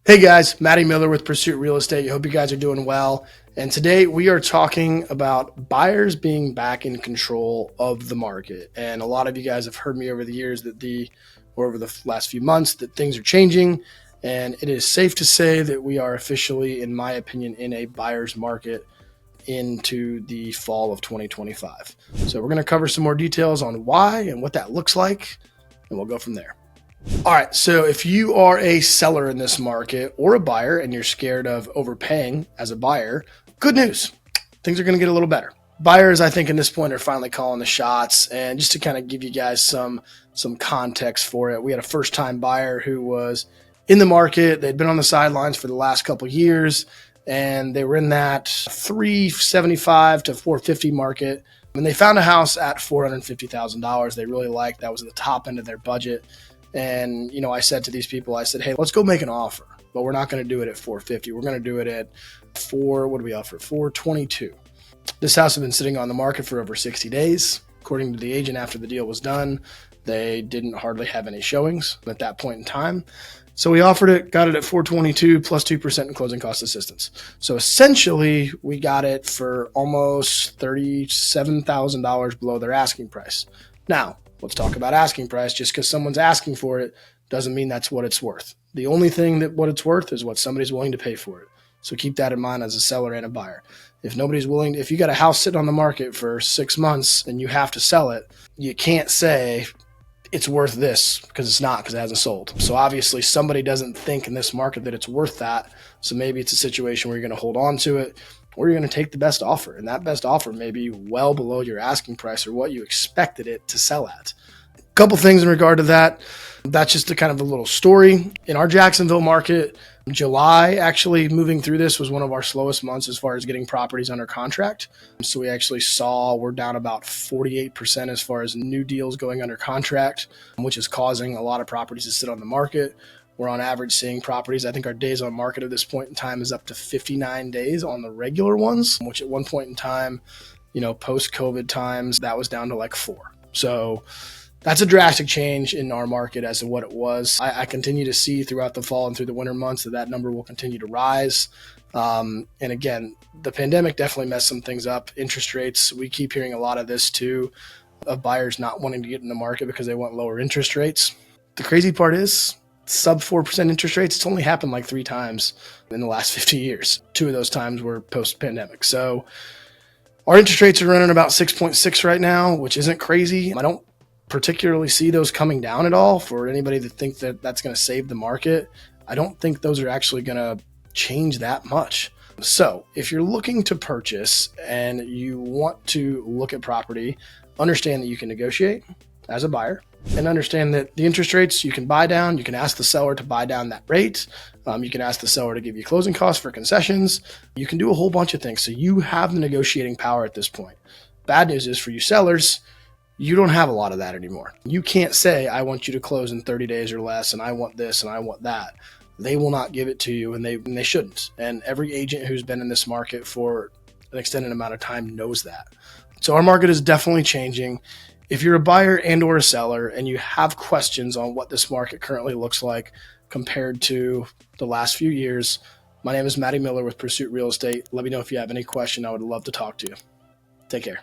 Hey guys, Matty Miller with Pursuit Real Estate. I hope you guys are doing well. And today we are talking about buyers being back in control of the market. And a lot of you guys have heard me over the years over the last few months that things are changing. And it is safe to say that we are officially, in my opinion, in a buyer's market into the fall of 2025. So we're going to cover some more details on why and what that looks like, and we'll go from there. All right, so if you are a seller in this market or a buyer and you're scared of overpaying as a buyer, good news. Things are going to get a little better. Buyers, I think, in this point are finally calling the shots. And just to kind of give you guys some context for it, we had a first-time buyer who was in the market. They'd been on the sidelines for the last couple of years, and they were in that $375 to $450 market. And they found a house at $450,000 they really liked. That was at the top end of their budget. And, I said to these people, I said, hey, let's go make an offer, but we're not going to do it at $450. We're going to do it at $422. This house had been sitting on the market for over 60 days. According to the agent, after the deal was done, they didn't hardly have any showings at that point in time. So we offered it, got it at $422 plus 2% in closing cost assistance. So essentially, we got it for almost $37,000 below their asking price. Now, let's talk about asking price. Just because someone's asking for it doesn't mean that's what it's worth. The only thing that what it's worth is what somebody's willing to pay for it. So keep that in mind as a seller and a buyer. If you got a house sitting on the market for 6 months and you have to sell it, you can't say it's worth this because it's not, because it hasn't sold. So obviously somebody doesn't think in this market that it's worth that. So maybe it's a situation where you're going to hold on to it, or you're going to take the best offer. And that best offer may be well below your asking price or what you expected it to sell at. A couple things in regard to that. That's just a kind of a little story. In our Jacksonville market, July, actually moving through this was one of our slowest months as far as getting properties under contract. So we actually we're down about 48% as far as new deals going under contract, which is causing a lot of properties to sit on the market. We're on average seeing properties. I think our days on market at this point in time is up to 59 days on the regular ones, which at one point in time, post-COVID times, that was down to like 4. So that's a drastic change in our market as to what it was. I continue to see throughout the fall and through the winter months that number will continue to rise. And again, the pandemic definitely messed some things up. Interest rates, we keep hearing a lot of this too, of buyers not wanting to get in the market because they want lower interest rates. The crazy part is, sub 4% interest rates, it's only happened like 3 times in the last 50 years. 2 of those times were post-pandemic. So our interest rates are running about 6.6 right now, which isn't crazy. I don't particularly see those coming down at all. For anybody that thinks that that's going to save the market, I don't think those are actually going to change that much. So if you're looking to purchase and you want to look at property, understand that you can negotiate as a buyer, and understand that the interest rates you can buy down. You can ask the seller to buy down that rate. You can ask the seller to give you closing costs for concessions. You can do a whole bunch of things. So you have the negotiating power at this point. Bad news is for you sellers, you don't have a lot of that anymore. You can't say, I want you to close in 30 days or less, and I want this and I want that. They will not give it to you, and they shouldn't. And every agent who's been in this market for an extended amount of time knows that. So our market is definitely changing. If you're a buyer and or a seller and you have questions on what this market currently looks like compared to the last few years, my name is Matty Miller with Pursuit Real Estate. Let me know if you have any question. I would love to talk to you. Take care.